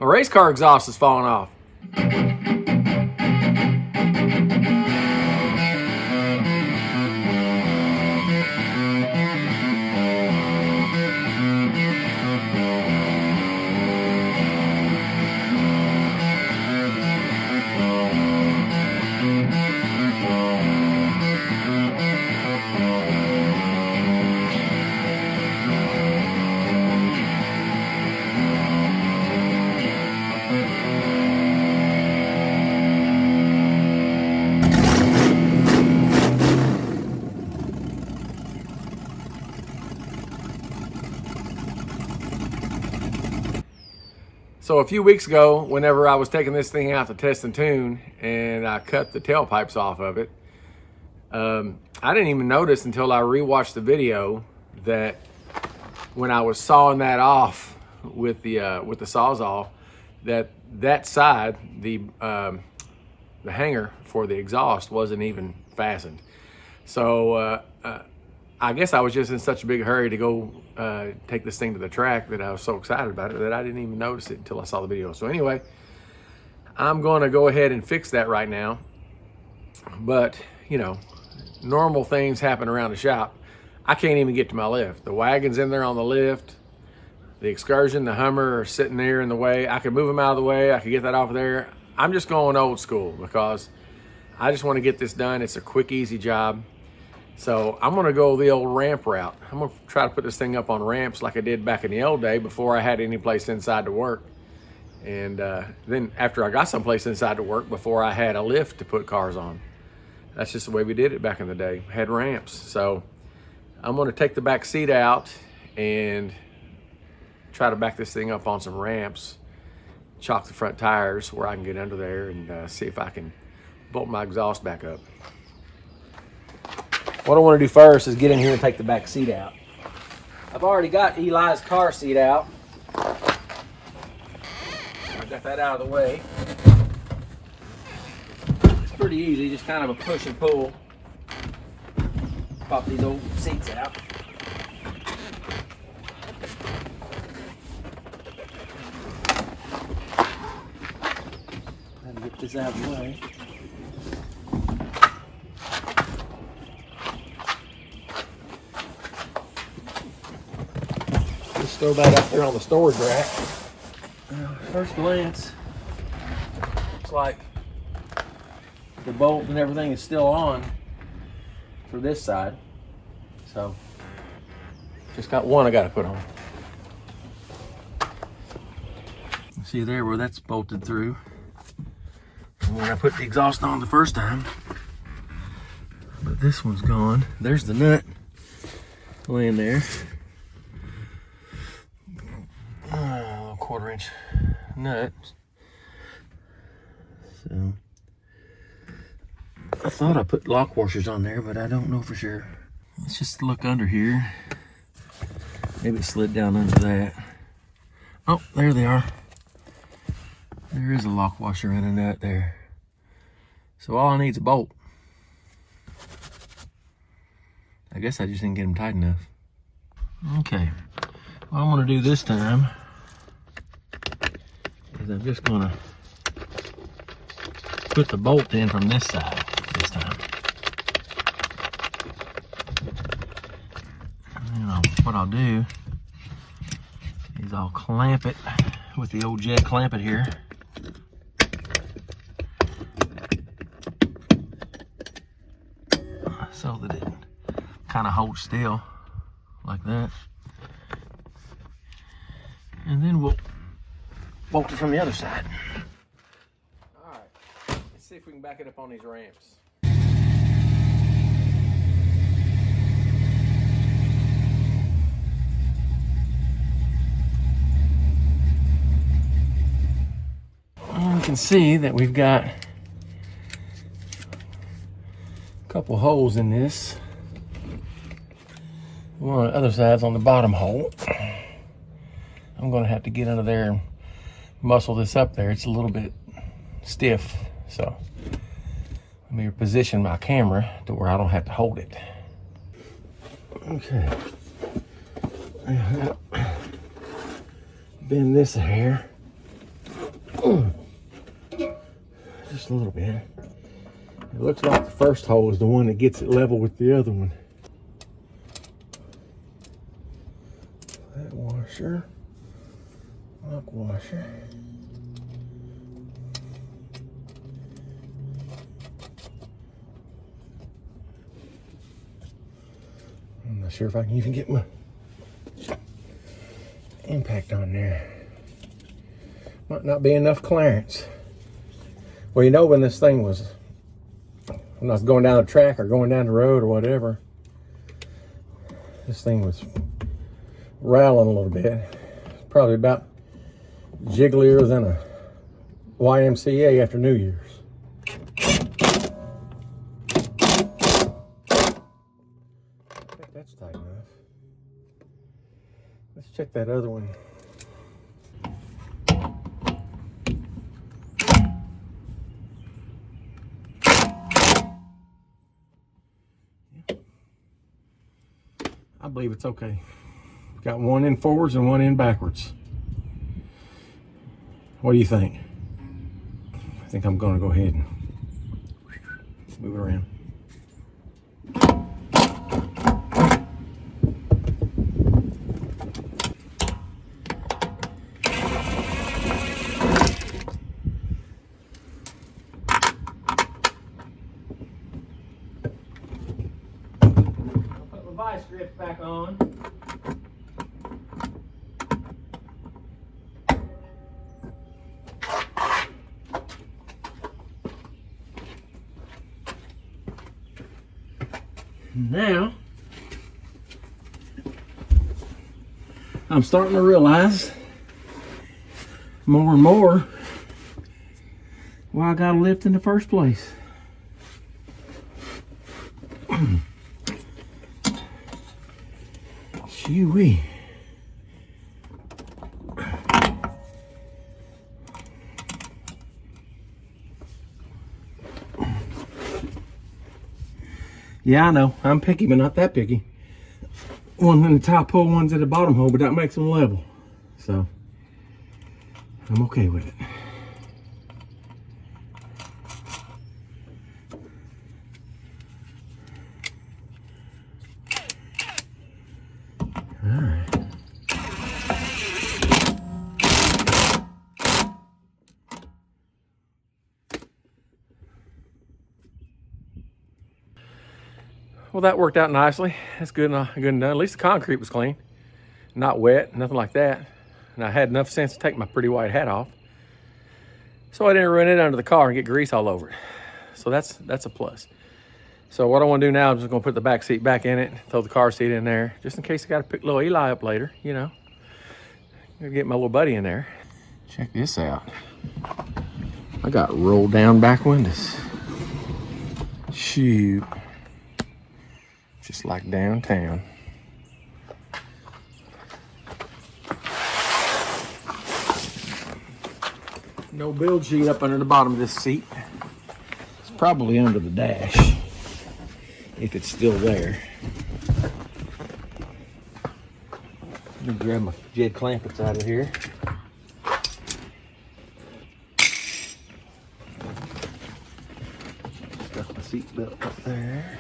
My race car exhaust is falling off. So a few weeks ago, whenever I was taking this thing out to test and tune, and I cut the tailpipes off of it, I didn't even notice until I rewatched the video that when I was sawing that off with the Sawzall, that side, the hanger for the exhaust wasn't even fastened. So I guess I was just in such a big hurry to go take this thing to the track that I was so excited about it that I didn't even notice it until I saw the video. So anyway, I'm going to go ahead and fix that right now. But, you know, normal things happen around the shop. I can't even get to my lift. The wagon's in there on the lift. The Excursion, the Hummer are sitting there in the way. I could move them out of the way. I could get that off of there. I'm just going old school because I just want to get this done. It's a quick, easy job. So I'm gonna go the old ramp route. I'm gonna try to put this thing up on ramps like I did back in the old day before I had any place inside to work. And then after I got someplace inside to work, before I had a lift to put cars on. That's just the way we did it back in the day, had ramps. So I'm gonna take the back seat out and try to back this thing up on some ramps, chock the front tires where I can get under there and see if I can bolt my exhaust back up. What I want to do first is get in here and take the back seat out. I've already got Eli's car seat out. I got that out of the way. It's pretty easy, just kind of a push and pull. Pop these old seats out. Had to get this out of the way. Throw that up there on the storage rack. First glance, looks like the bolt and everything is still on for this side. So, just got one I got to put on. See there where that's bolted through. And when I put the exhaust on the first time, but this one's gone. There's the nut laying there. 1/4 inch nut. So I thought I put lock washers on there, but I don't know for sure. Let's just look under here. Maybe it slid down under that. Oh, there they are. There is a lock washer and a nut there. So all I need is a bolt. I guess I just didn't get them tight enough. Okay, what I'm gonna do this time is I'm just gonna put the bolt in from this side this time. And what I'll do is I'll clamp it with the old jet clamp it here. So that it kind of holds still like that. And then we'll bolt it from the other side. All right, let's see if we can back it up on these ramps. And we can see that we've got a couple holes in this. One on the other side's on the bottom hole. I'm gonna have to get under there and muscle this up there. It's a little bit stiff, so let me position my camera to where I don't have to hold it. Okay. Bend this a hair. just a little bit. It looks like the first hole is the one that gets it level with the other one. That washer, lock washer. I'm not sure if I can even get my impact on there. Might not be enough clearance. Well, you know, when this thing was, when I was going down the track or going down the road or whatever, this thing was rattling a little bit. Probably about jigglier than a YMCA after New Year's. I think that's tight enough. Let's check that other one. I believe it's okay. Got one in forwards and one in backwards. What do you think? I think I'm gonna go ahead and move it around. Put the vice grip back on. Now, I'm starting to realize more and more why I got a lift in the first place. Shoo-wee. Yeah, I know. I'm picky, but not that picky. One's in the top hole, one's at the bottom hole, but that makes them level. So, I'm okay with it. All right. Well, that worked out nicely. That's good and done. At least the concrete was clean. Not wet, nothing like that. And I had enough sense to take my pretty white hat off, so I didn't run it under the car and get grease all over it. So that's a plus. So what I want to do now, I'm just going to put the back seat back in it, throw the car seat in there, just in case I got to pick little Eli up later, you know. Gonna get my little buddy in there. Check this out. I got rolled down back windows. Shoot. Just like downtown. No build sheet up under the bottom of this seat. It's probably under the dash, if it's still there. Let me grab my Jed clampets out of here. Got my seat belt up there.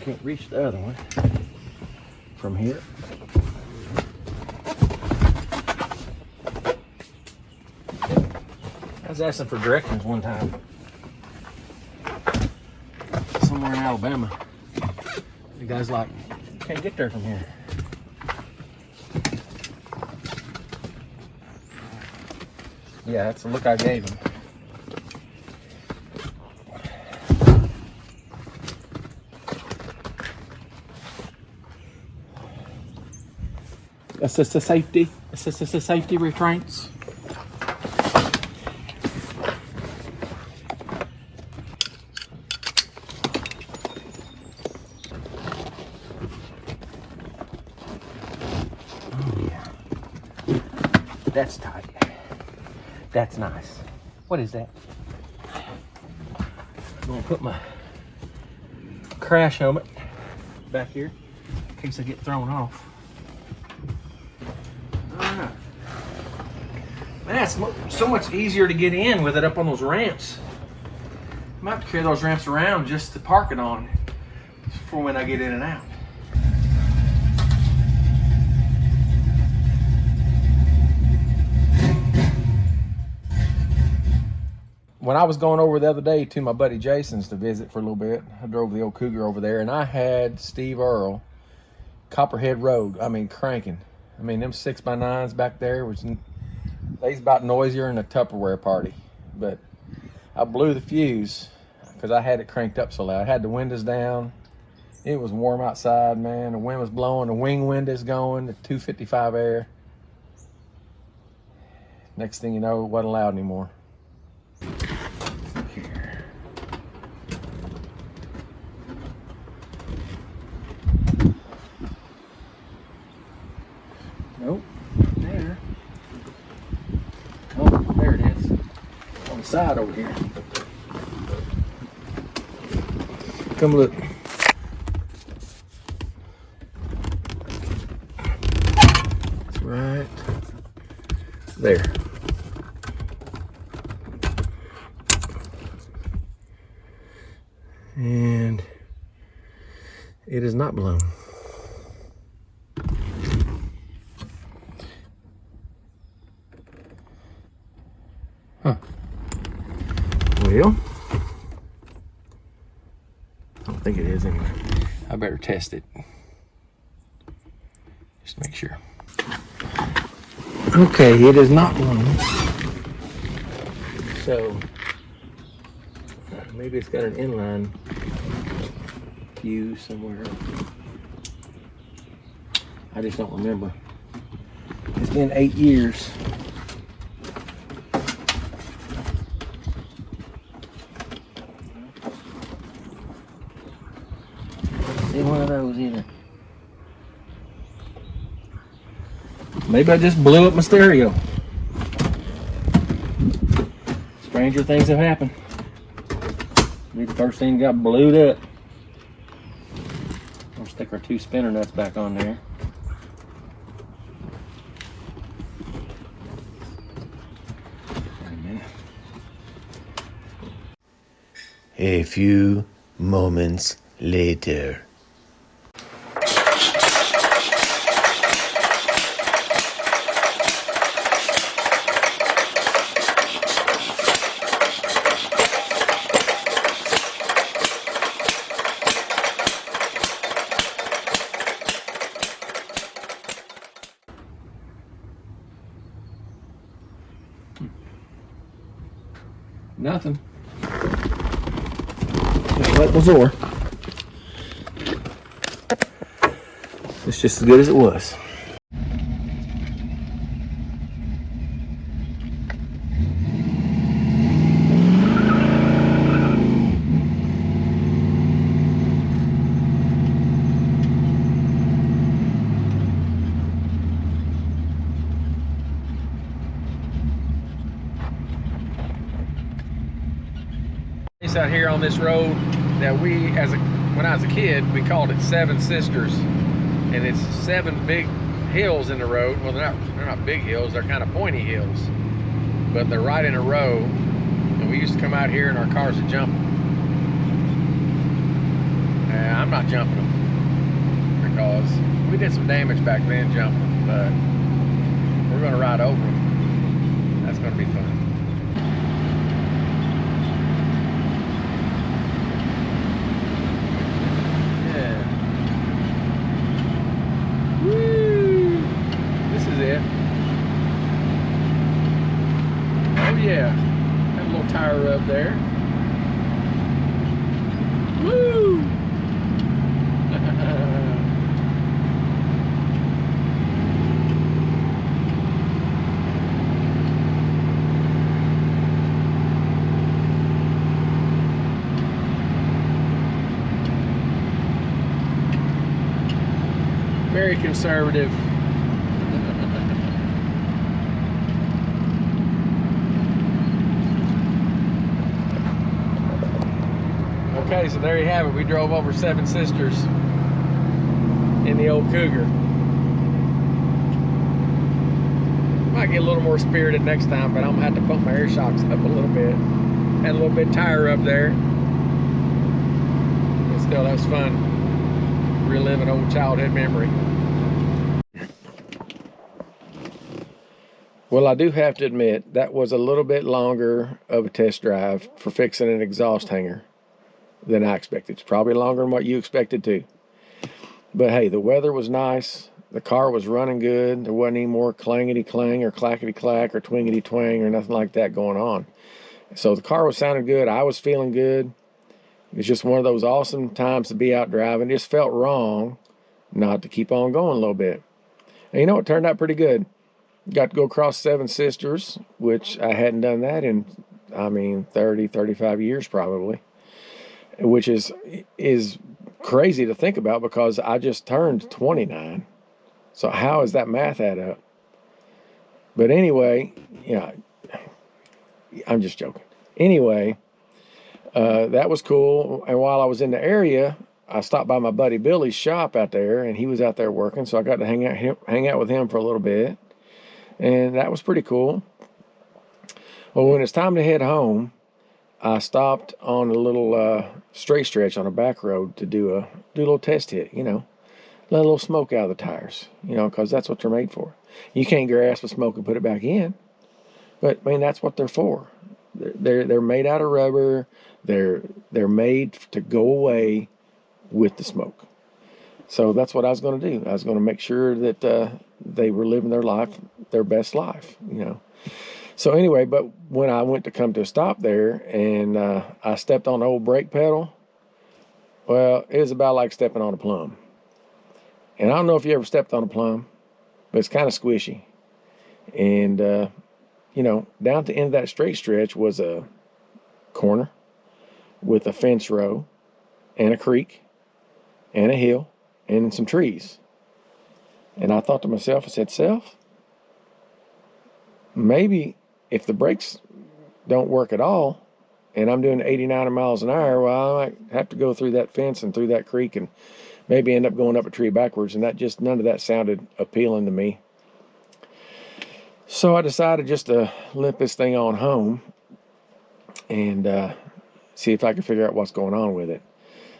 Can't reach the other one from here. I was asking for directions one time. Somewhere in Alabama. The guy's like, can't get there from here. Yeah, that's the look I gave him. Assist the safety. Assist the safety restraints. Oh yeah. That's tight. That's nice. What is that? I'm gonna put my crash helmet back here in case I get thrown off. Man, it's so much easier to get in with it up on those ramps. I might have to carry those ramps around just to park it on for when I get in and out. When I was going over the other day to my buddy Jason's to visit for a little bit, I drove the old Cougar over there, and I had Steve Earle, Copperhead Road, cranking. Them 6x9s back there, which they's about noisier than a Tupperware party. But I blew the fuse because I had it cranked up so loud. I had the windows down. It was warm outside, man. The wind was blowing, the wing windows going, the 255 air. Next thing you know, it wasn't loud anymore. Here. Nope, there. Oh, there it is. On the side over here. Come look. It's right there. And it is not blown. Huh. Well, I don't think it is anyway. I better test it. Just to make sure. Okay, it is not blown. So maybe it's got an inline fuse somewhere. I just don't remember. It's been 8 years. See one of those either. Maybe I just blew up my stereo. Stranger things have happened. Maybe the first thing got blowed up. We'll stick our 2 spinner nuts back on there. Wait a minute. A few moments later. Nothing. Just like before. It's just as good as it was. Out here on this road that when I was a kid, we called it Seven Sisters, and it's 7 big hills in the road. Well, they're not big hills, they're kind of pointy hills, but they're right in a row, and we used to come out here and our cars would jump them. I'm not jumping them because we did some damage back then jumping them, but we're going to ride over them. That's going to be fun. Yeah, have a little tire rub there. Woo! Very conservative. Okay, so there you have it. We drove over Seven Sisters in the old Cougar. Might get a little more spirited next time, but I'm gonna have to pump my air shocks up a little bit. Had a little bit tire up there. But still, that was fun. Reliving old childhood memory. Well, I do have to admit, that was a little bit longer of a test drive for fixing an exhaust hanger than I expected. It's probably longer than what you expected too. But hey, the weather was nice. The car was running good. There wasn't any more clangety clang or clackety clack or twingity twang or nothing like that going on. So the car was sounding good. I was feeling good. It was just one of those awesome times to be out driving. It just felt wrong not to keep on going a little bit. And you know, it turned out pretty good. Got to go across Seven Sisters, which I hadn't done that in, 30, 35 years probably, which is crazy to think about because I just turned 29. So how does that math add up? But anyway, I'm just joking. Anyway, that was cool. And while I was in the area, I stopped by my buddy Billy's shop out there, and he was out there working, so I got to hang out with him for a little bit. And that was pretty cool. Well, when it's time to head home, I stopped on a little straight stretch on a back road to do a little test hit, let a little smoke out of the tires, because that's what they're made for. You can't grasp the smoke and put it back in, but that's what they're for. They're made out of rubber. They're made to go away with the smoke. So that's what I was going to do. I was going to make sure that they were living their best life, So anyway, but when I went to come to a stop there and I stepped on the old brake pedal, well, it was about like stepping on a plum. And I don't know if you ever stepped on a plum, but it's kind of squishy. And, down at the end of that straight stretch was a corner with a fence row and a creek and a hill and some trees. And I thought to myself, I said, Self, maybe if the brakes don't work at all and I'm doing 89 miles an hour, well, I might have to go through that fence and through that creek and maybe end up going up a tree backwards. And none of that sounded appealing to me. So I decided just to limp this thing on home and see if I could figure out what's going on with it.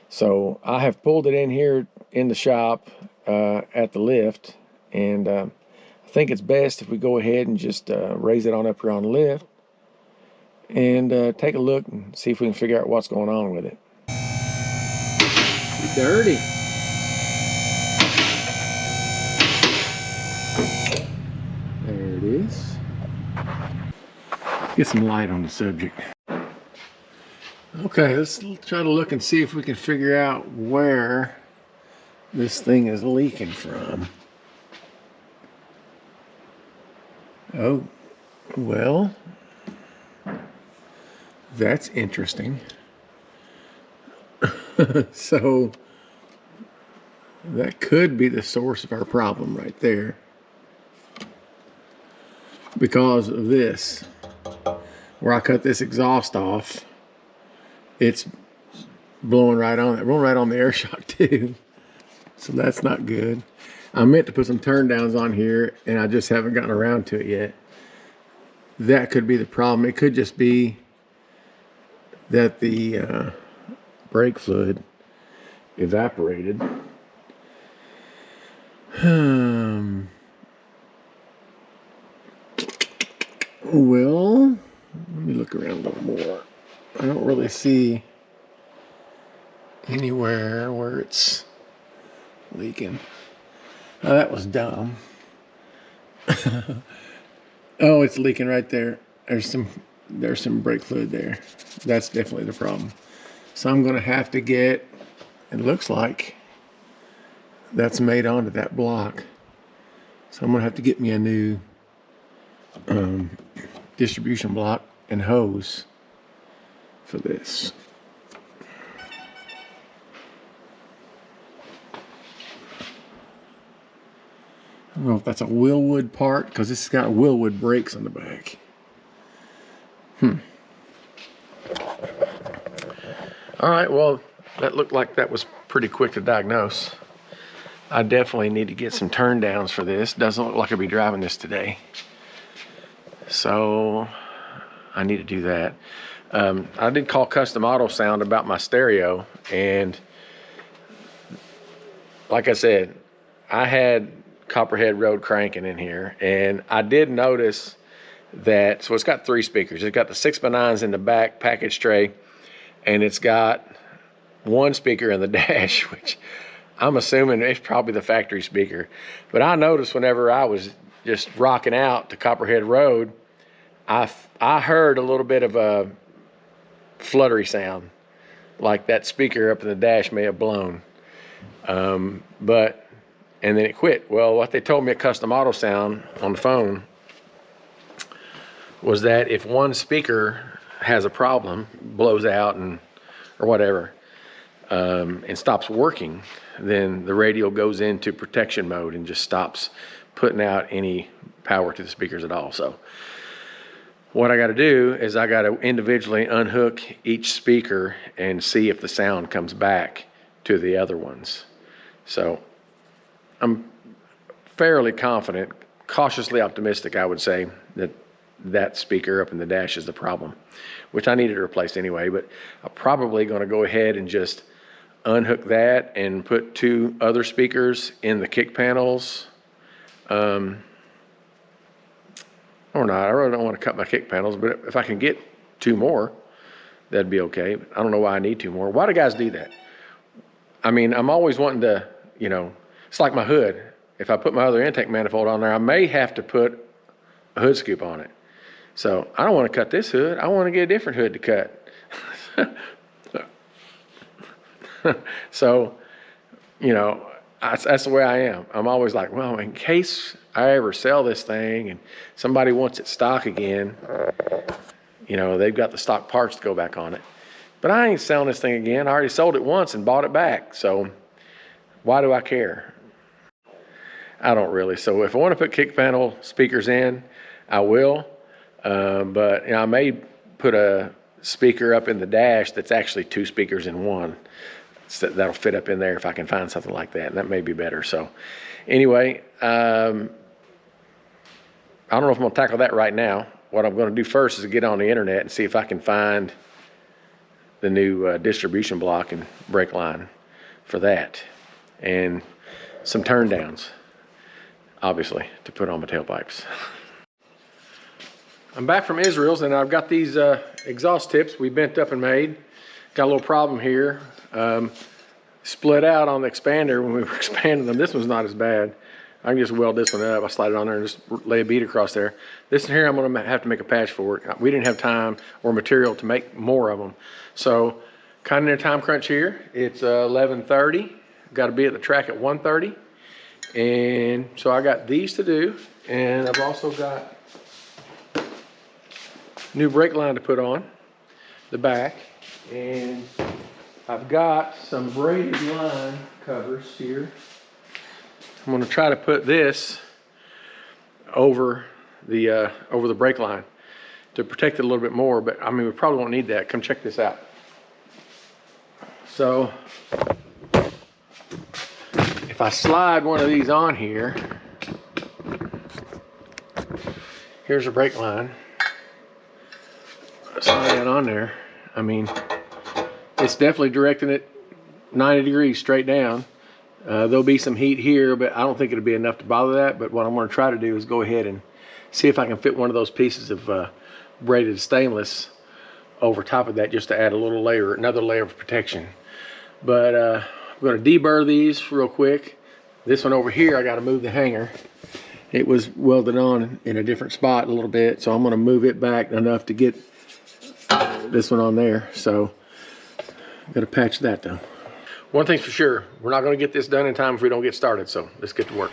So I have pulled it in here in the shop at the lift, and I think it's best if we go ahead and just raise it on up here on the lift and take a look and see if we can figure out what's going on with it. Dirty. There it is. Get some light on the subject. Okay, let's try to look and see if we can figure out where this thing is leaking from. Oh, well, that's interesting. So that could be the source of our problem right there. Because of this, where I cut this exhaust off, it's blowing right on it, blowing right on the air shock too. So that's not good. I meant to put some turn downs on here and I just haven't gotten around to it yet. That could be the problem. It could just be that the brake fluid evaporated. Well, let me look around a little more. I don't really see anywhere where it's leaking. Oh, that was dumb. Oh, it's leaking right there. There's some brake fluid there. That's definitely the problem. So I'm gonna have to get, it looks like that's made onto that block. So I'm gonna have to get me a new distribution block and hose for this. I don't know if that's a Willwood part because this has got Willwood brakes on the back. All right, well, that looked like that was pretty quick to diagnose. I definitely need to get some turn downs for this. Doesn't look like I'll be driving this today. So I need to do that. I did call Custom Auto Sound about my stereo, and like I said, I had Copperhead Road cranking in here, and I did notice that, so it's got 3 speakers. It's got the 6x9s in the back package tray, and it's got 1 speaker in the dash, which I'm assuming it's probably the factory speaker. But I noticed whenever I was just rocking out to Copperhead Road, I heard a little bit of a fluttery sound, like that speaker up in the dash may have blown. And then it quit. Well, what they told me at Custom Auto Sound on the phone was that if 1 speaker has a problem, blows out or whatever, and stops working, then the radio goes into protection mode and just stops putting out any power to the speakers at all. So what I got to do is I got to individually unhook each speaker and see if the sound comes back to the other ones. So I'm fairly confident, cautiously optimistic, I would say, that speaker up in the dash is the problem, which I needed to replace anyway. But I'm probably going to go ahead and just unhook that and put 2 other speakers in the kick panels. Or not. I really don't want to cut my kick panels, but if I can get 2 more, that'd be okay. But I don't know why I need 2 more. Why do guys do that? I mean, I'm always wanting to, it's like my hood. If I put my other intake manifold on there, I may have to put a hood scoop on it. So I don't want to cut this hood. I want to get a different hood to cut. So, that's the way I am. I'm always like, well, in case I ever sell this thing and somebody wants it stock again, they've got the stock parts to go back on it. But I ain't selling this thing again. I already sold it once and bought it back. So why do I care? I don't really. So if I want to put kick panel speakers in, I will. But I may put a speaker up in the dash that's actually 2 speakers in one. So that'll fit up in there if I can find something like that, and that may be better. So anyway, I don't know if I'm going to tackle that right now. What I'm going to do first is get on the internet and see if I can find the new distribution block and brake line for that, and some turn downs, obviously, to put on my tailpipes. I'm back from Israel's, and I've got these exhaust tips we bent up and made. Got a little problem here. Split out on the expander when we were expanding them. This one's not as bad. I can just weld this one up. I slide it on there and just lay a bead across there. This one here, I'm going to have to make a patch for it. We didn't have time or material to make more of them. So kind of in a time crunch here. It's 11:30. Got to be at the track at 1:30. And so I got these to do. And I've also got new brake line to put on the back. And I've got some braided line covers here. I'm going to try to put this over the brake line to protect it a little bit more, but I mean, we probably won't need that. Come check this out. So if I slide one of these on here, here's a brake line. Slide that on there. I mean, it's definitely directing it 90 degrees straight down. There'll be some heat here, but I don't think it'll be enough to bother that. But what I'm going to try to do is go ahead and see if I can fit one of those pieces of braided stainless over top of that, just to add a little layer, another layer of protection. But I'm going to deburr these real quick. This one over here, I got to move the hanger. It was welded on in a different spot a little bit, so I'm going to move it back enough to get this one on there. So I'm going to patch that though. One thing's for sure, we're not going to get this done in time if we don't get started, so let's get to work.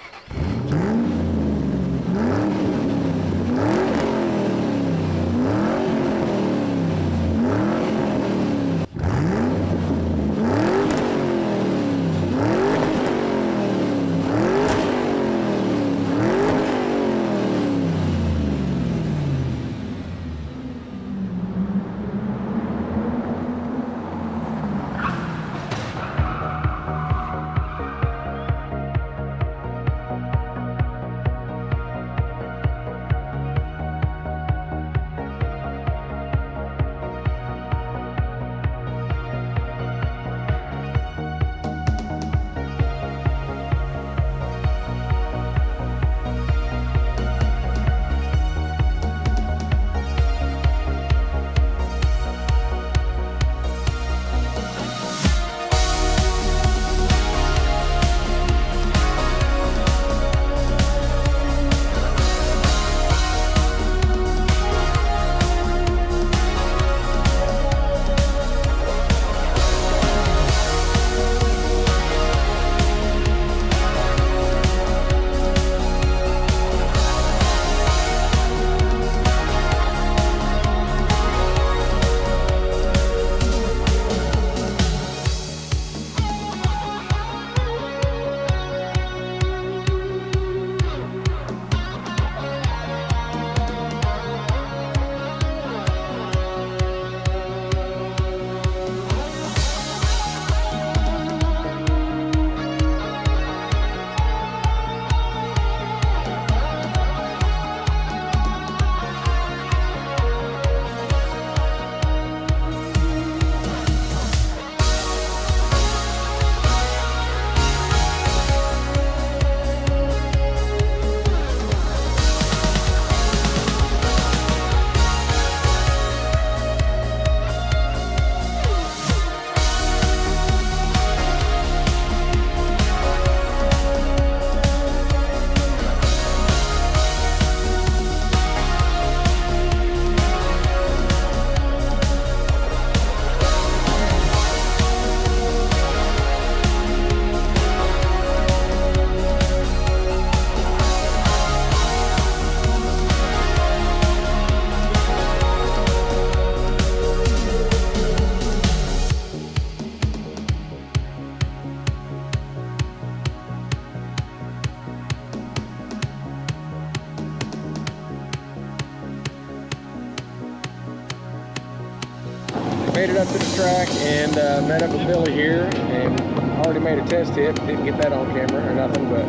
made it up to the track and met up with Billy here, and already made a test hit. Didn't get that on camera or nothing, but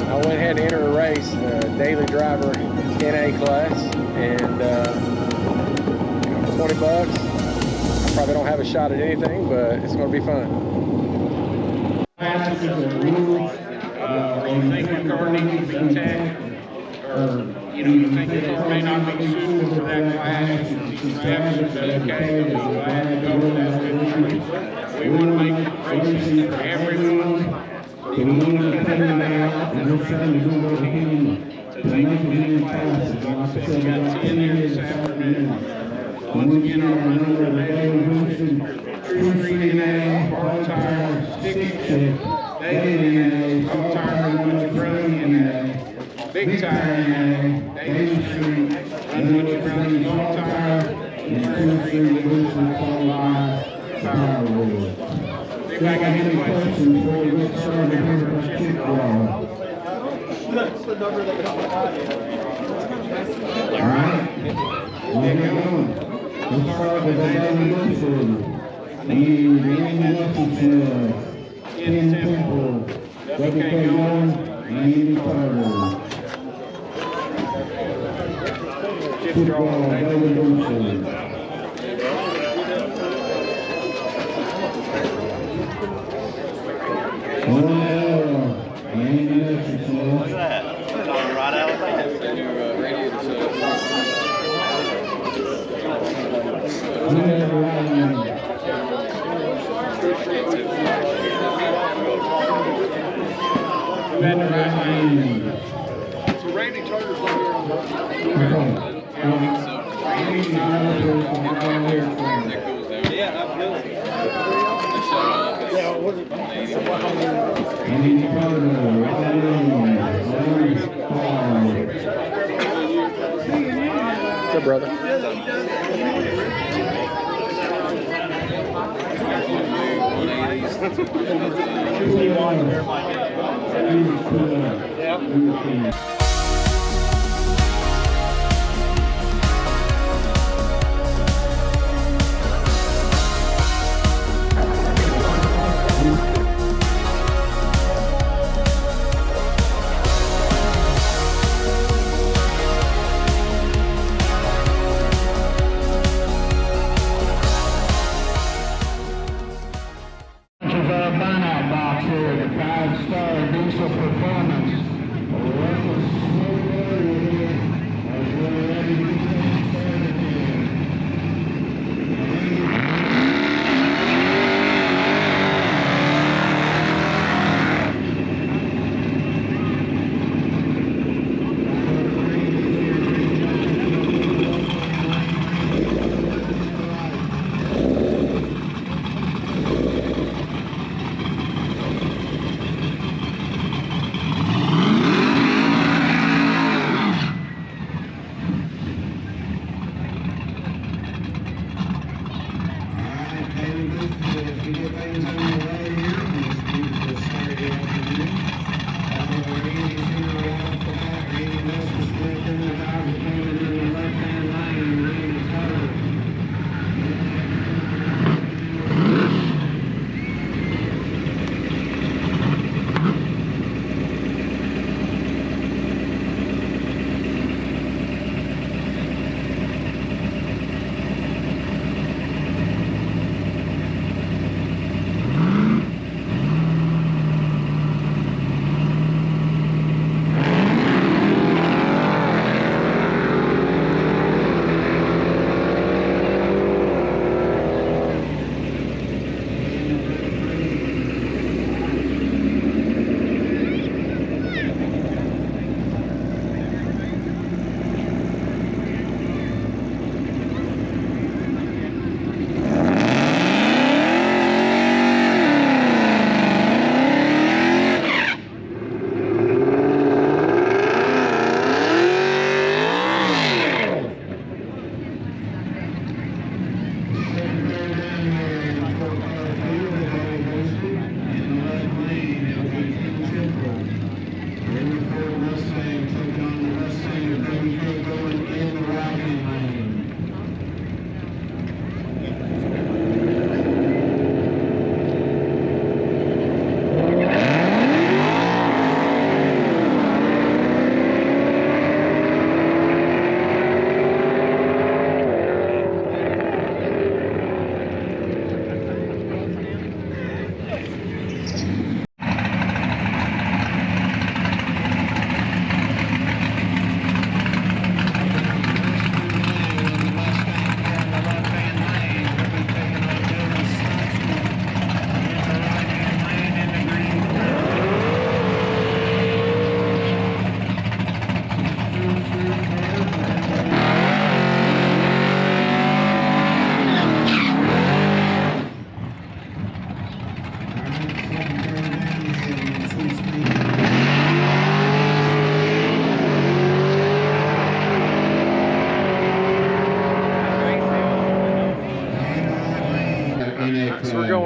I went ahead and entered a race, daily driver NA class, and for $20. I probably don't have a shot at anything, but it's going to be fun. You think your car needs to be tagged, or you think your car may not be suitable for that class, these straps is okay, we'll go ahead and go with that good choice. We want to make races for everyone, so we want to put it out, and we're trying to do what we can to make as many classes. Like I said, we got 10 here this afternoon. Once again, our runner of the day, Winston, True Street NA, Hard Tire, Stick Shift, Daily NA, Soft Tire, Run Brownie NA, Big Tire NA, Daily Street, Run Brownie, Soft Tire, and True Street, Winston, followed by Power Wheel. If I got any questions before we get started here at the kickball. That's the number that comes out. All right, we'll get going. Let's start with the daily Winston. The main message in Temple, WK Young, Miami Carter. Football, daily Winston. What's that? Radials? So Randy Charter's over here on the yeah, absolutely. What's up, brother? Yeah. Burnout box here, the 5-star diesel performance.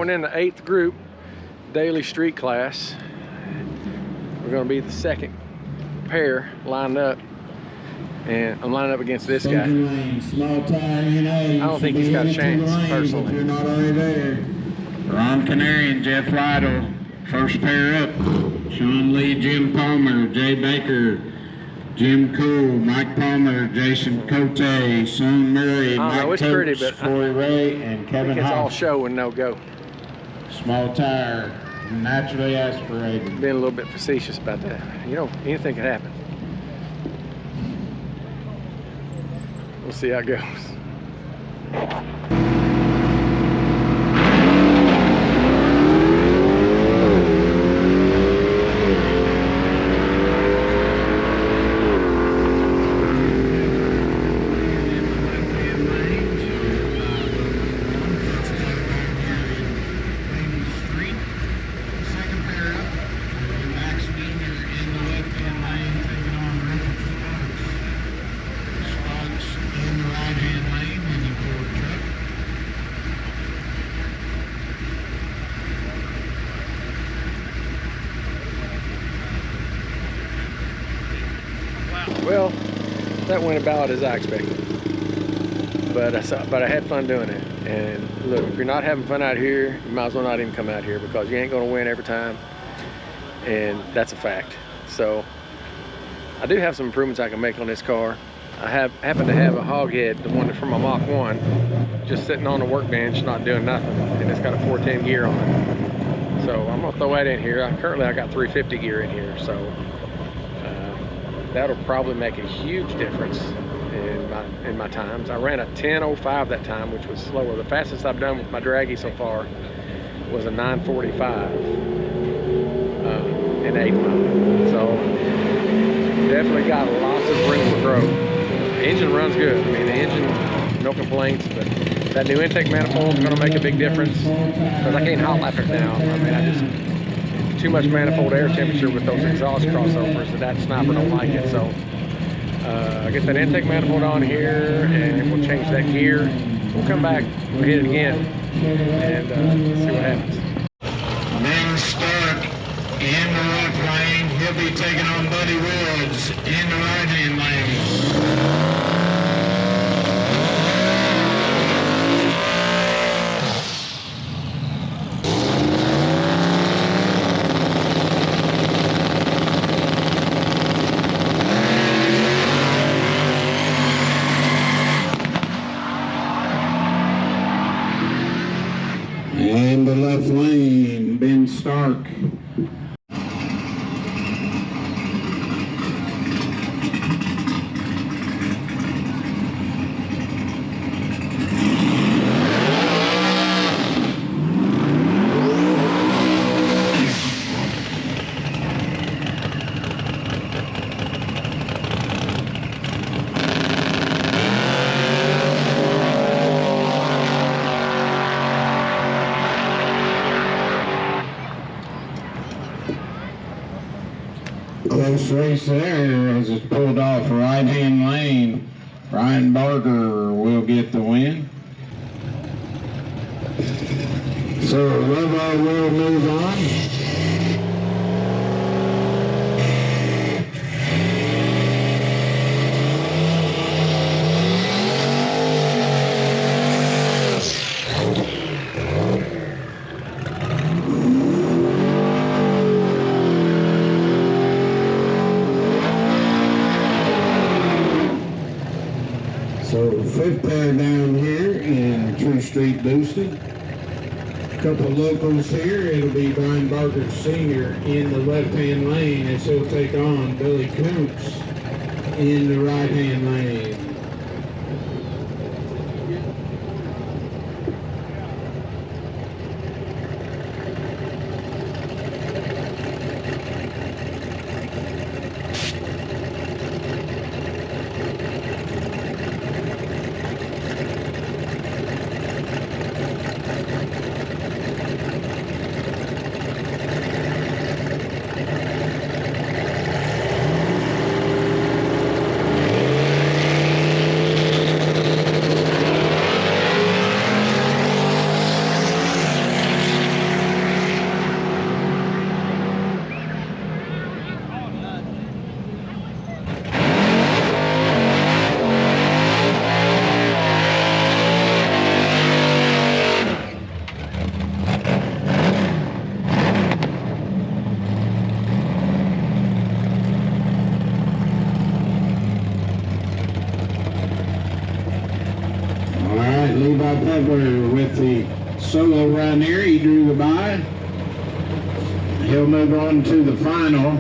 going in the 8th group daily street class. We're going to be the second pair lined up, and I'm lining up against this guy. I don't think he's got a chance, personally. You're not already there. Ron Canary and Jeff Lytle, first pair up. Sean Lee, Jim Palmer, Jay Baker, Jim Cool, Mike Palmer, Jason Cote, Sean Murray, Mike it's pretty, Coates, but Corey Ray, and Kevin it's all Hoff. show and no go. Small tire, naturally aspirated. Being a little bit facetious about that. You know, anything can happen. We'll see how it goes. Well, that went about as I expected, but I had fun doing it. And look, if you're not having fun out here, you might as well not even come out here, because you ain't going to win every time, and that's a fact. So I do have some improvements I can make on this car. I happen to have a hog head, the one from my Mach 1, just sitting on the workbench not doing nothing, and it's got a 410 gear on it. So I'm gonna throw that in here. Currently I got 350 gear in here, so that'll probably make a huge difference in my times. I ran a 10:05 that time, which was slower. The fastest I've done with my draggy so far was a 9:45 in 8th mile. So definitely got lots of room for growth. The engine runs good. I mean, the engine, no complaints, but that new intake manifold is going to make a big difference, because I can't hot lap it now. I mean, I just too much manifold air temperature with those exhaust crossovers, that sniper don't like it. So I get that intake manifold on here, and we'll change that gear. We'll come back, we'll hit it again, and see what happens. Ben Stark in the left lane. He'll be taking on Buddy Woods in the right-hand lane. In the left lane, Ben Stark. Close race there as it's pulled off right-hand lane. Ryan Barker will get the win. So Lobo will move on. So fifth pair down here in True Street Boosted. Couple of locals here. It'll be Brian Barker Sr. in the left-hand lane as he'll take on Billy Koontz in the right-hand lane. right, Levi Pepler with the solo run here. He drew the bye. He'll move on to the final.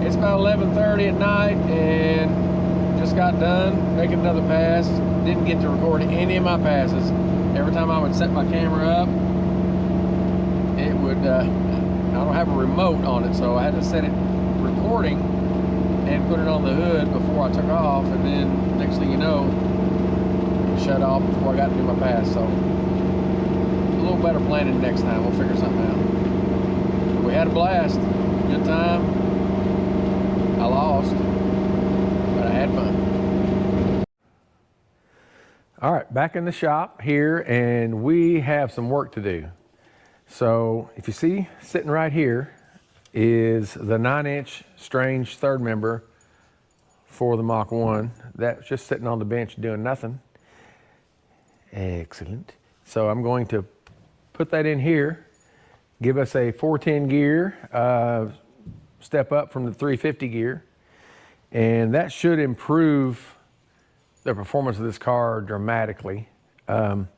It's about 11:30 at night and just got done making another pass. Didn't get to record any of my passes. Every time I would set my camera up, it would, I don't have a remote on it, so I had to set it recording and put it on the hood before I took off, and then next thing you know, it shut off before I got to do my pass. So a little better planning next time. We'll figure something out. But we had a blast. Good time. I lost, but I had fun. All right, back in the shop here, and we have some work to do. So if you see, sitting right here is the 9-inch Strange third member for the Mach 1. That's just sitting on the bench doing nothing. Excellent. So I'm going to put that in here, give us a 410 gear, step up from the 350 gear, and that should improve the performance of this car dramatically. On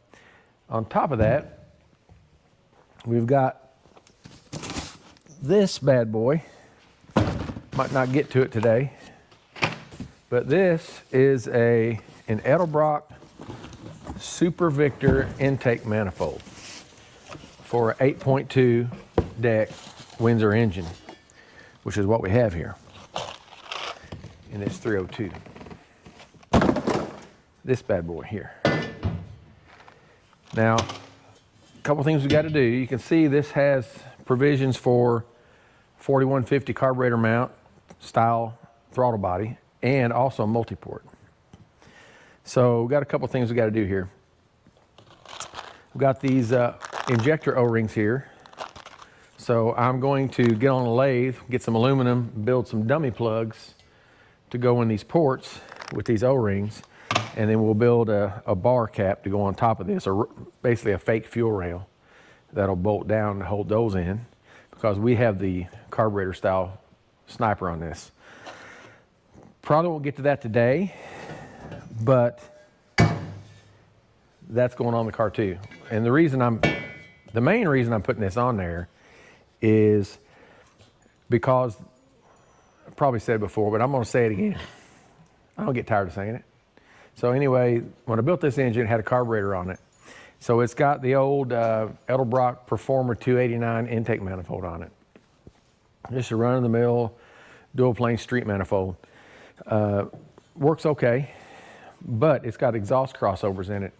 top of that, we've got this bad boy. Might not get to it today, but this is an Edelbrock Super Victor intake manifold for an 8.2 deck Windsor engine, which is what we have here in this 302. This bad boy here. Now, a couple things we got to do. You can see this has provisions for 4150 carburetor mount style throttle body and also multi-port. So we've got a couple things we got to do here. We've got these injector O-rings here. So I'm going to get on a lathe, get some aluminum, build some dummy plugs to go in these ports with these O-rings, and then we'll build a bar cap to go on top of this, or basically a fake fuel rail that'll bolt down to hold those in, because we have the carburetor style sniper on this. Probably won't get to that today, but that's going on the car too. And the main reason I'm putting this on there is because, I probably said it before, but I'm going to say it again. I don't get tired of saying it. So anyway, when I built this engine, it had a carburetor on it. So it's got the old Edelbrock Performer 289 intake manifold on it. Just a run-of-the-mill dual plane street manifold. Works okay, but it's got exhaust crossovers in it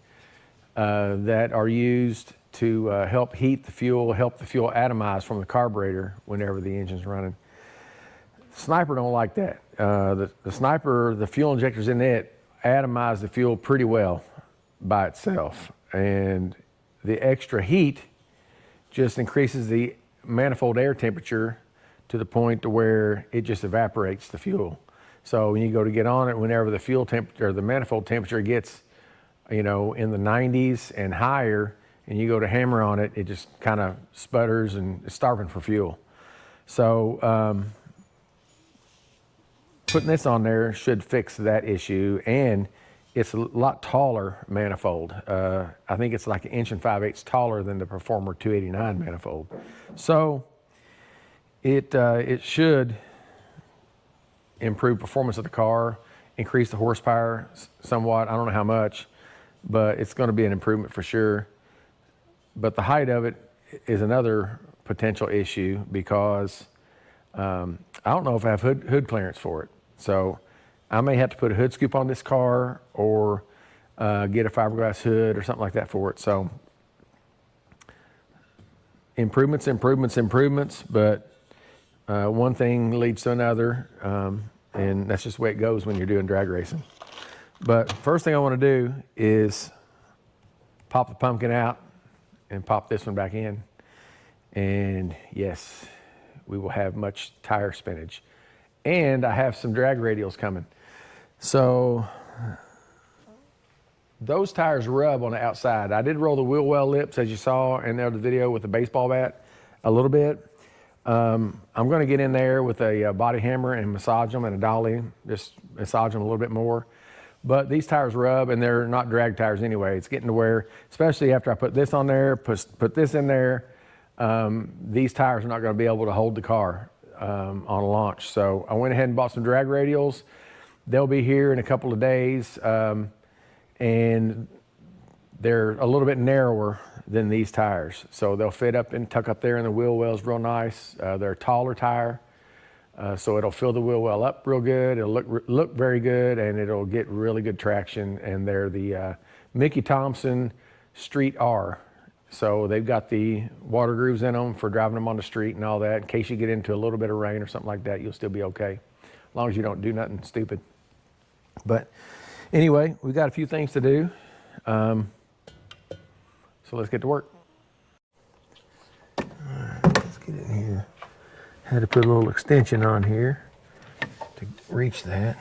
that are used to help heat the fuel, help the fuel atomize from the carburetor whenever the engine's running. Sniper don't like that. The Sniper, the fuel injectors in it atomize the fuel pretty well by itself, and the extra heat just increases the manifold air temperature to the point to where it just evaporates the fuel. So when you go to get on it, whenever the fuel temperature, or the manifold temperature gets, in the 90s and higher, and you go to hammer on it, it just kind of sputters and is starving for fuel. So putting this on there should fix that issue, and it's a lot taller manifold. I think it's like 1 5/8 inches taller than the Performer 289 manifold. So it should improve performance of the car, increase the horsepower somewhat. I don't know how much, but it's going to be an improvement for sure. But the height of it is another potential issue because I don't know if I have hood clearance for it. So I may have to put a hood scoop on this car or get a fiberglass hood or something like that for it. So improvements, but one thing leads to another, and that's just the way it goes when you're doing drag racing. But first thing I want to do is pop the pumpkin out and pop this one back in. And yes, we will have much tire spinach. And I have some drag radials coming. So those tires rub on the outside. I did roll the wheel well lips, as you saw in the other video with the baseball bat, a little bit. I'm going to get in there with a body hammer and massage them, and a dolly, just massage them a little bit more. But these tires rub, and they're not drag tires anyway. It's getting to where, especially after I put this on there, put this in there, these tires are not going to be able to hold the car on a launch. So I went ahead and bought some drag radials. They'll be here in a couple of days, and they're a little bit narrower than these tires. So they'll fit up and tuck up there in the wheel wells real nice. They're a taller tire. So it'll fill the wheel well up real good. It'll look very good, and it'll get really good traction. And they're the Mickey Thompson Street R. So they've got the water grooves in them for driving them on the street and all that. In case you get into a little bit of rain or something like that, you'll still be okay, as long as you don't do nothing stupid. But anyway, we've got a few things to do. So let's get to work. All right, let's get in here. Had to put a little extension on here to reach that.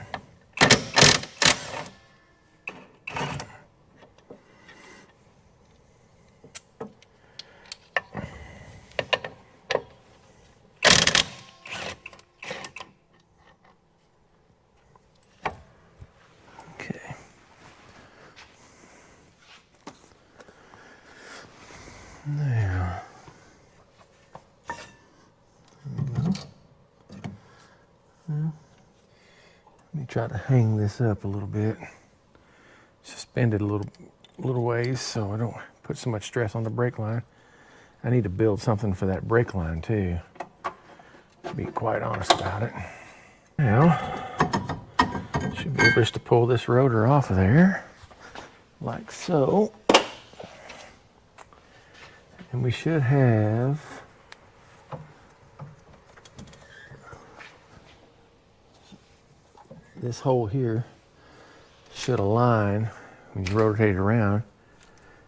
Okay. Now, let me try to hang this up a little bit, suspend it a little ways so I don't put so much stress on the brake line. I need to build something for that brake line too, to be quite honest about it. Now, should be able just to pull this rotor off of there, like so. And we should have this hole here should align, when you rotate it around,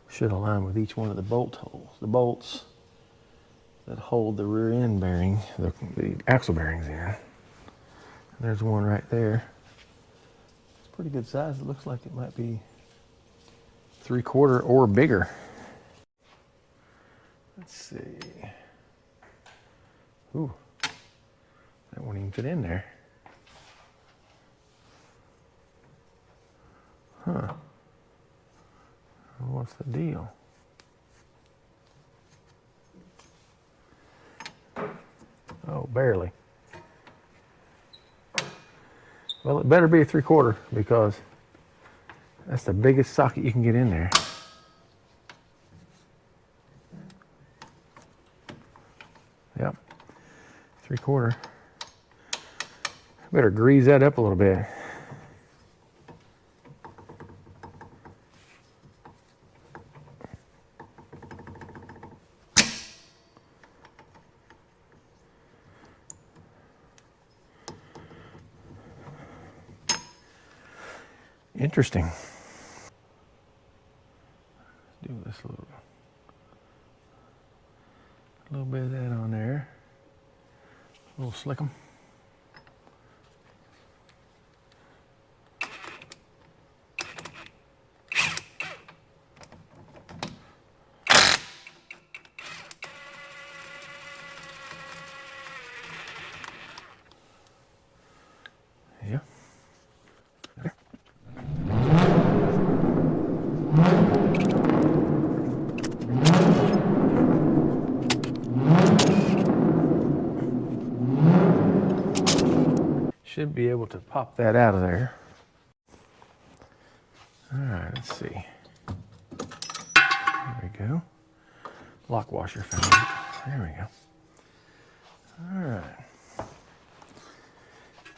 should align with each one of the bolt holes, the bolts that hold the rear end bearing, the axle bearings in. There's one right there. It's pretty good size. It looks like it might be 3/4 or bigger. Let's see. Ooh, that won't even fit in there. Huh. What's the deal? Oh, barely. Well, it better be a 3/4 because that's the biggest socket you can get in there. Yep, 3/4. Better grease that up a little bit. Interesting. Let's do this a little bit of that on there. A little slick 'em. Yeah. Should be able to pop that out of there. All right, let's see. There we go. lock washer found. There we go. All right.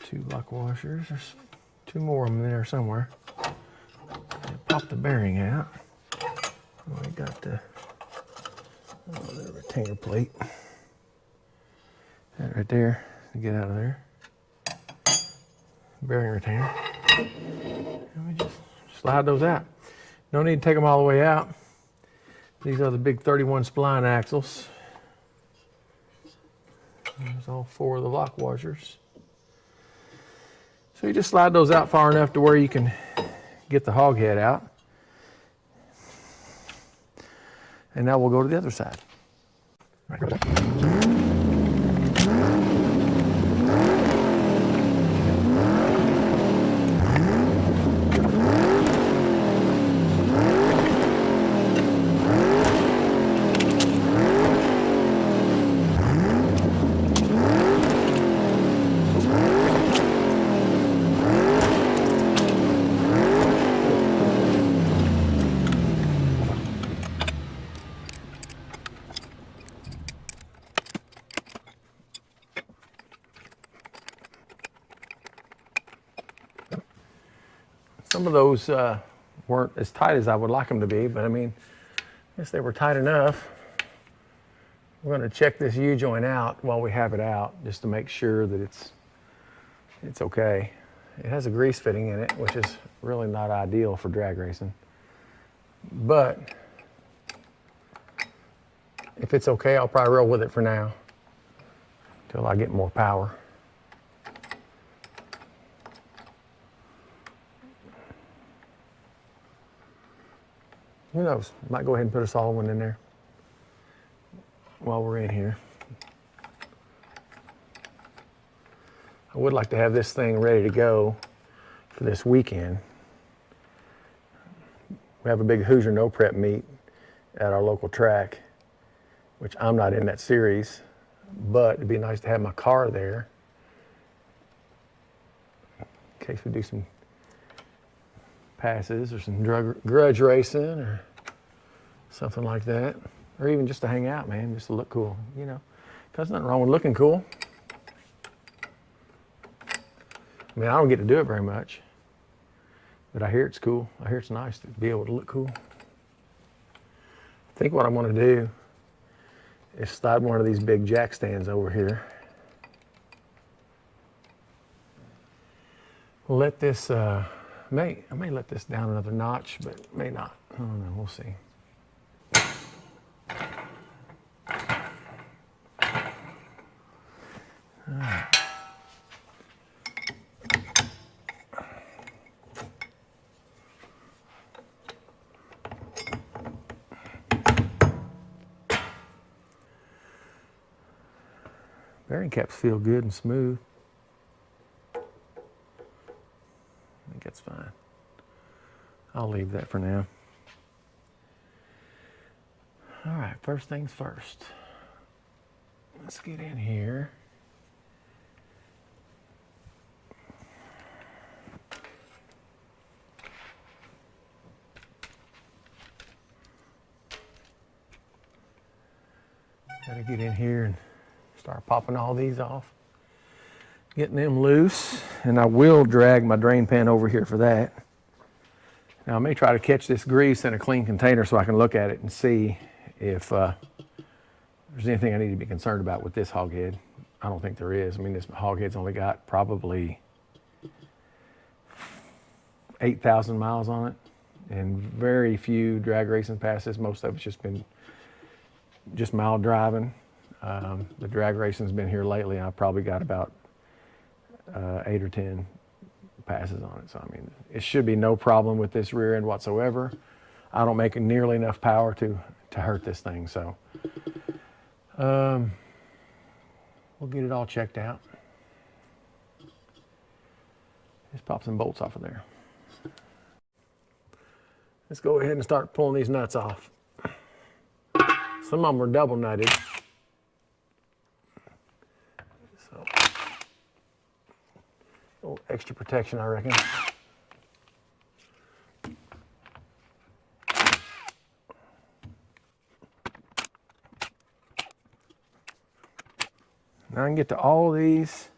2 lock washers. There's 2 more of them there somewhere. Pop the bearing out. We got the retainer plate. That right there to get out of there. Bearing retainer. And we just slide those out. No need to take them all the way out. These are the big 31 spline axles. There's all 4 of the lock washers. So you just slide those out far enough to where you can get the hog head out. And now we'll go to the other side. Some of those weren't as tight as I would like them to be, but I mean, I guess they were tight enough. We're going to check this U-joint out while we have it out, just to make sure that it's okay. It has a grease fitting in it, which is really not ideal for drag racing. But if it's okay, I'll probably roll with it for now until I get more power. Who knows? Might go ahead and put a solid one in there while we're in here. I would like to have this thing ready to go for this weekend. We have a big Hoosier No Prep meet at our local track, which I'm not in that series, but it'd be nice to have my car there in case we do some passes or some grudge racing or something like that, or even just to hang out, man, just to look cool, you know, because nothing wrong with looking cool. I mean, I don't get to do it very much, but I hear it's cool. I hear it's nice to be able to look cool. I think what I'm going to do is slide one of these big jack stands over here. Let this, I may let this down another notch, but may not. I don't know, we'll see. All right. Bearing caps feel good and smooth. I think that's fine. I'll leave that for now. All right, first things first. Let's get in here. Gotta get in here and start popping all these off, getting them loose, and I will drag my drain pan over here for that. Now I may try to catch this grease in a clean container so I can look at it and see if there's anything I need to be concerned about with this hog head. I don't think there is. I mean, this hog head's only got probably 8,000 miles on it and very few drag racing passes. Most of it's just been just mild driving. The drag racing's been here lately. I've probably got about 8 or 10 passes on it. So, I mean, it should be no problem with this rear end whatsoever. I don't make nearly enough power to hurt this thing. So, we'll get it all checked out. Just pop some bolts off of there. Let's go ahead and start pulling these nuts off. Some of them are double nutted. So, a little extra protection, I reckon. I can get to all these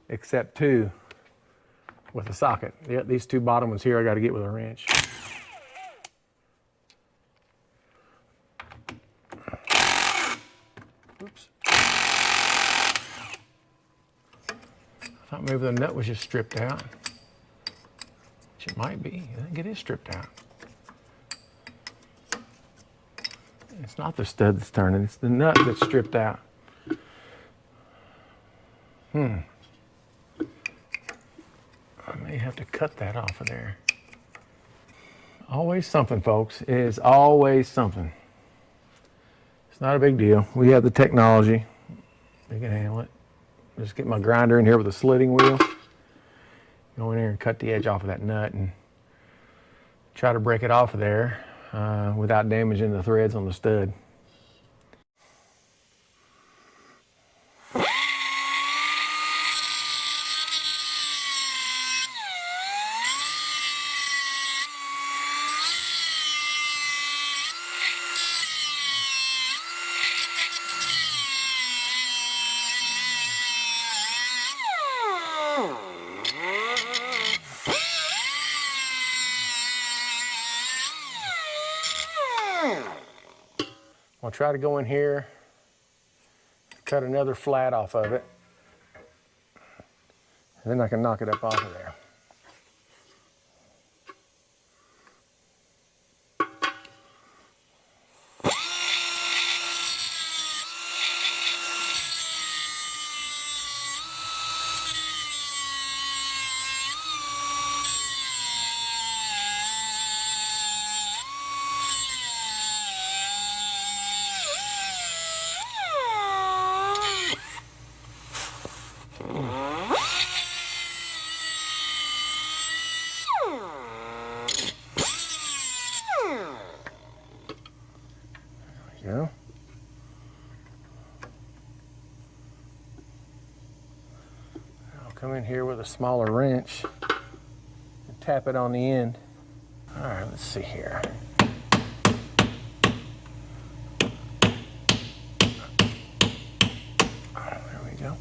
except 2 with a socket. Yeah, these 2 bottom ones here I got to get with a wrench. Oops. I thought maybe the nut was just stripped out. Which it might be. I think it is stripped out. It's not the stud that's turning, it's the nut that's stripped out. I may have to cut that off of there. Always something, folks. It is always something. It's not a big deal. We have the technology. We can handle it. Just get my grinder in here with a slitting wheel. Go in here and cut the edge off of that nut and try to break it off of there without damaging the threads on the stud. I'll try to go in here, cut another flat off of it, and then I can knock it up off of there. Go. I'll come in here with a smaller wrench and tap it on the end. All right, let's see here. There we go.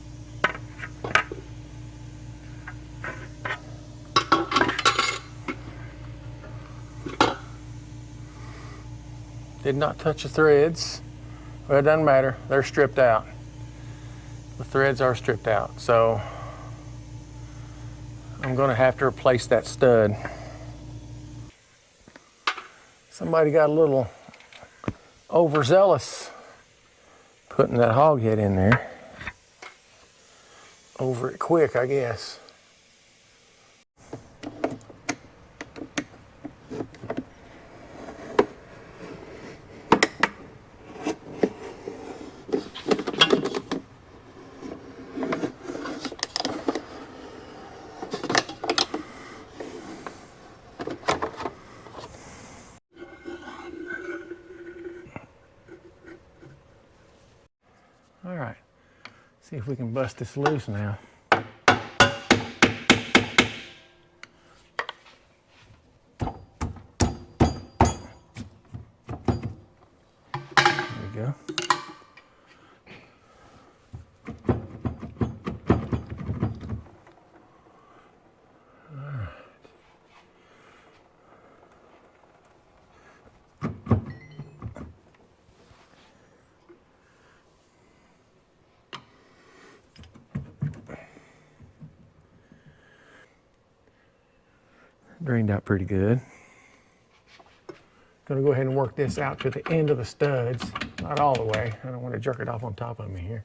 Did not touch the threads. Well, it doesn't matter. They're stripped out. The threads are stripped out. So I'm going to have to replace that stud. Somebody got a little overzealous putting that hog head in there. Over it quick, I guess. All right, see if we can bust this loose now. There we go. Drained out pretty good. Gonna go ahead and work this out to the end of the studs, not all the way. I don't want to jerk it off on top of me here.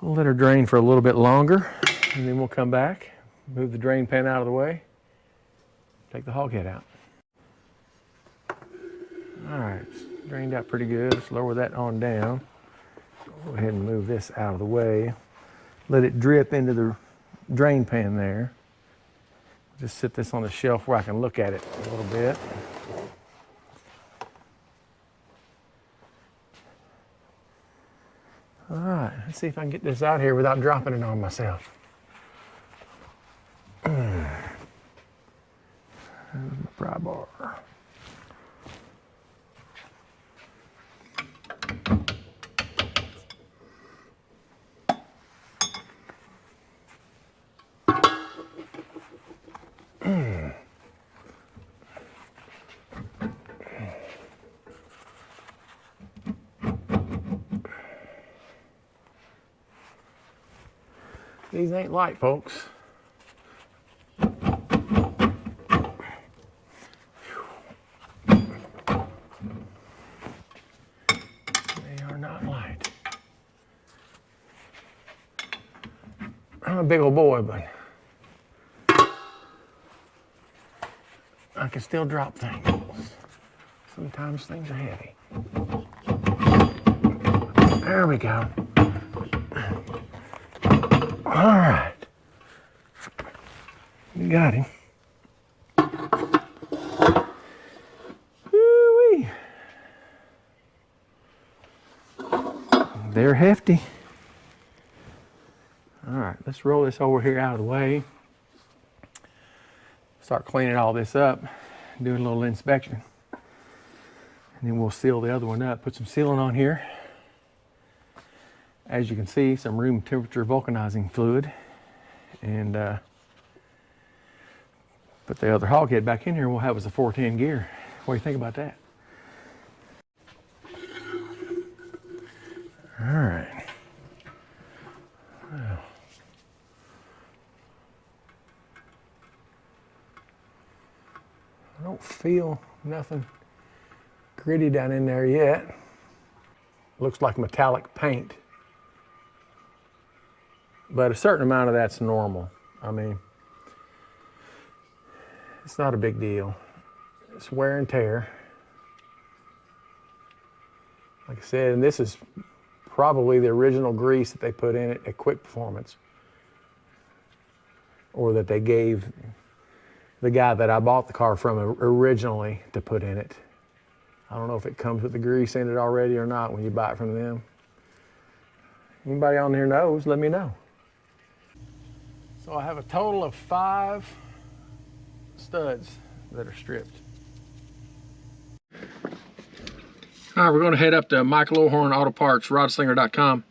We'll let her drain for a little bit longer, and then we'll come back, move the drain pan out of the way, take the hog head out. All right. Drained out pretty good. Let's lower that on down. Go ahead and move this out of the way. Let it drip into the drain pan there. Just sit this on the shelf where I can look at it a little bit. All right, let's see if I can get this out here without dropping it on myself. pry bar. These ain't light, folks. They are not light. I'm a big old boy, but I can still drop things. Sometimes things are heavy. There we go. All right. You got him. Woo-wee. They're hefty. All right, let's roll this over here out of the way. Start cleaning all this up, do a little inspection. And then we'll seal the other one up, put some sealant on here. As you can see, some room temperature vulcanizing fluid. And put the other hog head back in here, we'll have us a 410 gear. What do you think about that? All right. Well, I don't feel nothing gritty down in there yet. Looks like metallic paint. But a certain amount of that's normal. I mean, it's not a big deal. It's wear and tear. Like I said, and this is probably the original grease that they put in it at Quick Performance, or that they gave the guy that I bought the car from originally to put in it. I don't know if it comes with the grease in it already or not when you buy it from them. Anybody on here knows, let me know. So I have a total of 5 studs that are stripped. All right, we're going to head up to Mike Lowhorn Auto Parts, rodslinger.com,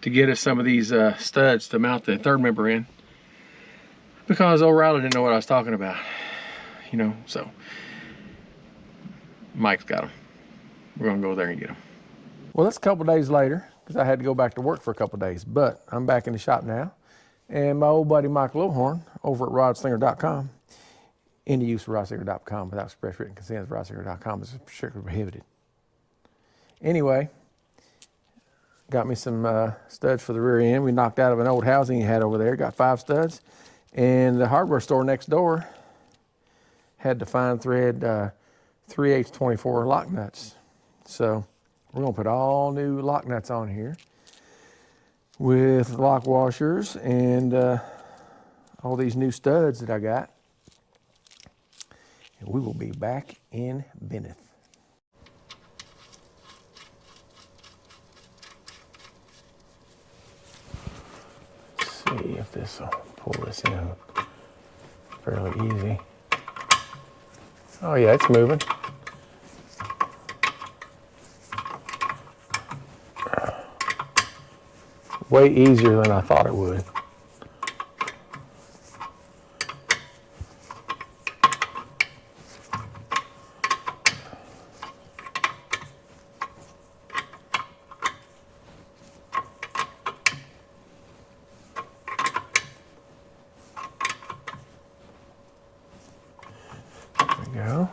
to get us some of these studs to mount the third member in, because O'Reilly didn't know what I was talking about, you know. So Mike's got them. We're going to go there and get them. Well, that's a couple days later, because I had to go back to work for a couple days, but I'm back in the shop now, and my old buddy Mike Lowhorn over at rodslinger.com, any use of rodslinger.com without express written consent of rodslinger.com is strictly prohibited. Anyway, got me some studs for the rear end. We knocked out of an old housing he had over there. Got 5 studs. And the hardware store next door had the fine thread 3/8 24 lock nuts. So we're going to put all new lock nuts on here with lock washers and all these new studs that I got. And we will be back in Bennett. See if this will pull this in fairly easy. Oh yeah, it's moving. Way easier than I thought it would. Go.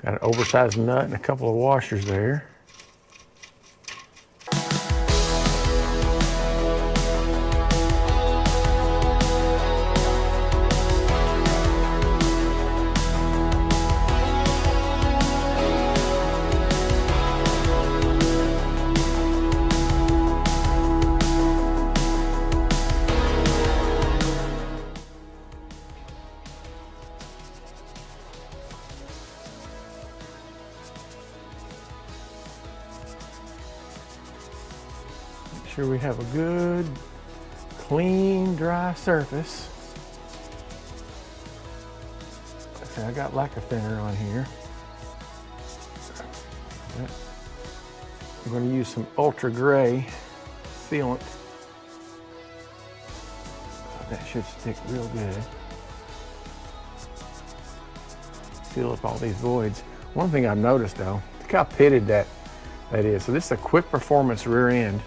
Got an oversized nut and a couple of washers there. sure we have a good, clean, dry surface. Okay, I got lacquer thinner on here. I'm going to use some ultra gray sealant. That should stick real good. Seal up all these voids. One thing I've noticed though, look how pitted that is. So this is a quick performance rear end.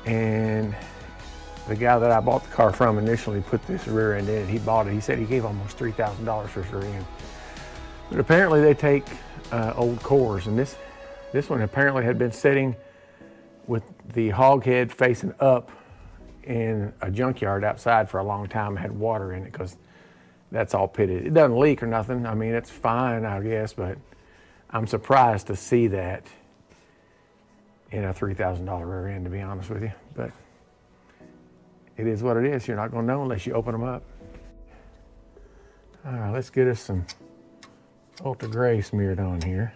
And the guy that I bought the car from initially put this rear end in it. He bought it. He said he gave almost $3,000 for his rear end. But apparently they take old cores, and this one apparently had been sitting with the hog head facing up in a junkyard outside for a long time, had water in it because that's all pitted. It doesn't leak or nothing. I mean, it's fine, I guess, but I'm surprised to see that in a $3,000 rear end, to be honest with you. But it is what it is. You're not going to know unless you open them up. All right, let's get us some ultra gray smeared on here.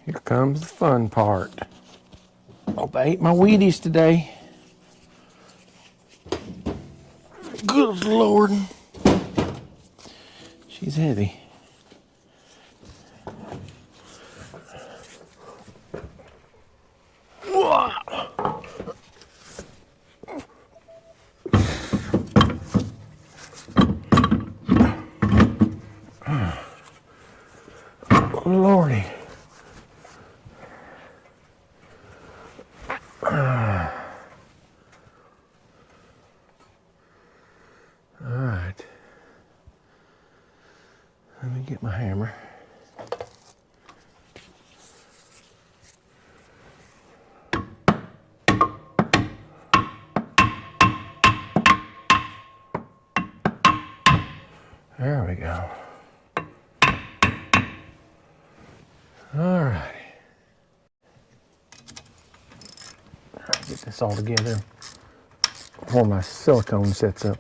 Here comes the fun part. Hope I ate my Wheaties today. Good Lord. She's heavy. Lordy. All right. Let me get my hammer. There we go. All right. Get this all together before my silicone sets up.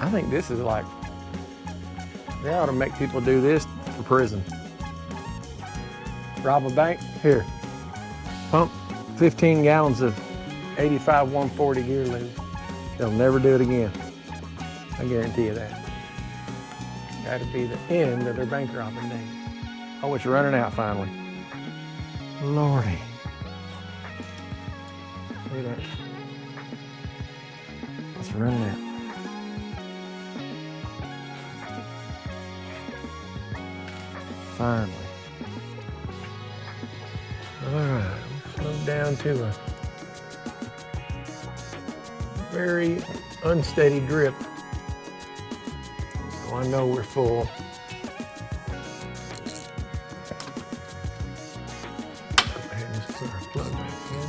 I think this is like, they ought to make people do this for prison. Rob a bank, here, pump 15 gallons of 85 140 gear lube. They'll never do it again. I guarantee you that. That'd be the end of their bank robbing days. Oh, it's running out finally. Lordy. Look at that. It's running out. Finally. All right, slow down to a very unsteady drip. So I know we're full. Go ahead and just put our plug back in.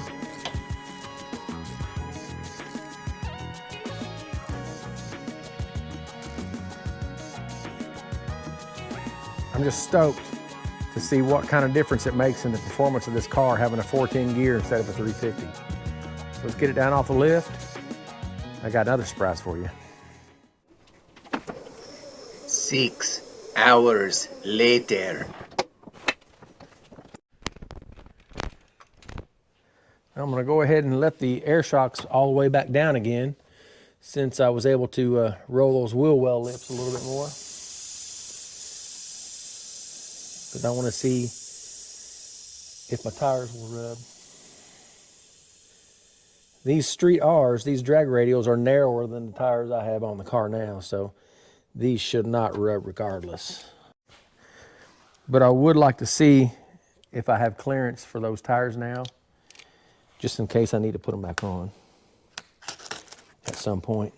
I'm just stoked to see what kind of difference it makes in the performance of this car having a 410 gear instead of a 350. Let's get it down off the lift. I got another surprise for you. 6 hours later. I'm gonna go ahead and let the air shocks all the way back down again, since I was able to roll those wheel well lips a little bit more. Because I want to see if my tires will rub. These street R's, these drag radials, are narrower than the tires I have on the car now, so these should not rub regardless. But I would like to see if I have clearance for those tires now, just in case I need to put them back on at some point.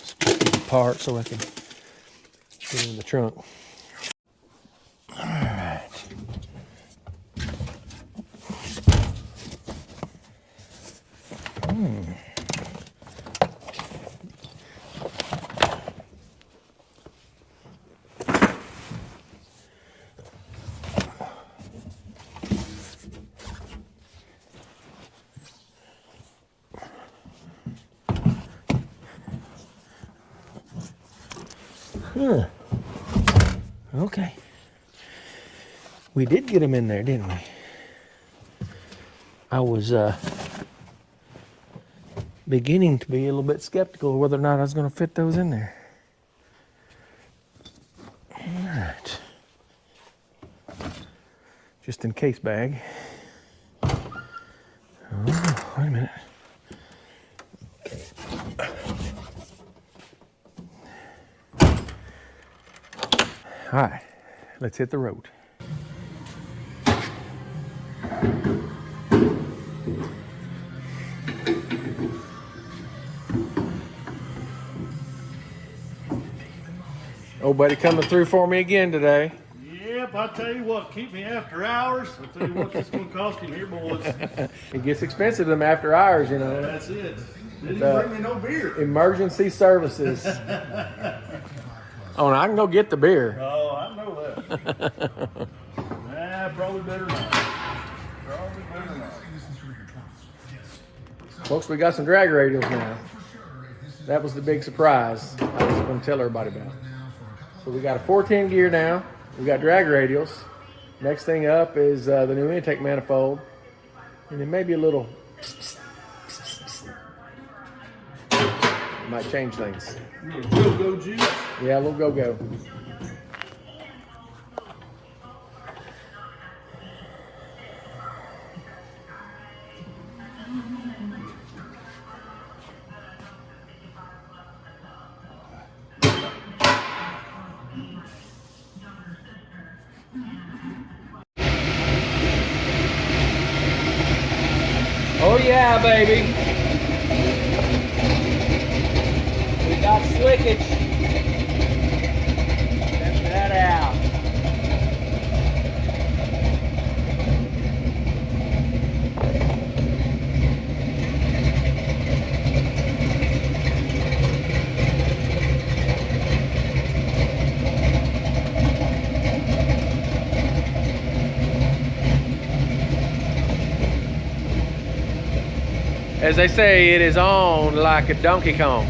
Split these apart so I can put them in the trunk. All right. Okay. We did get them in there, didn't we? I was beginning to be a little bit skeptical whether or not I was going to fit those in there. All right. Just in case bag. Oh, wait a minute. All right, let's hit the road. Old buddy coming through for me again today. Yep, I tell you what, keep me after hours. I tell you what, this is going to cost him here, boys. It gets expensive them after hours, you know. That's it. Didn't even bring me no beer. Emergency services. Oh, and I can go get the beer. Oh, I know that. Probably better not. Probably better not. Folks, we got some drag radials now. That was the big surprise I was going to tell everybody about. So we got a 410 gear now. We got drag radials. Next thing up is the new intake manifold. And then maybe a little might change things. Go-go juice. Yeah, a little go-go. Oh yeah, baby. We got slickage. Check that out. As they say, it is on like a Donkey Kong.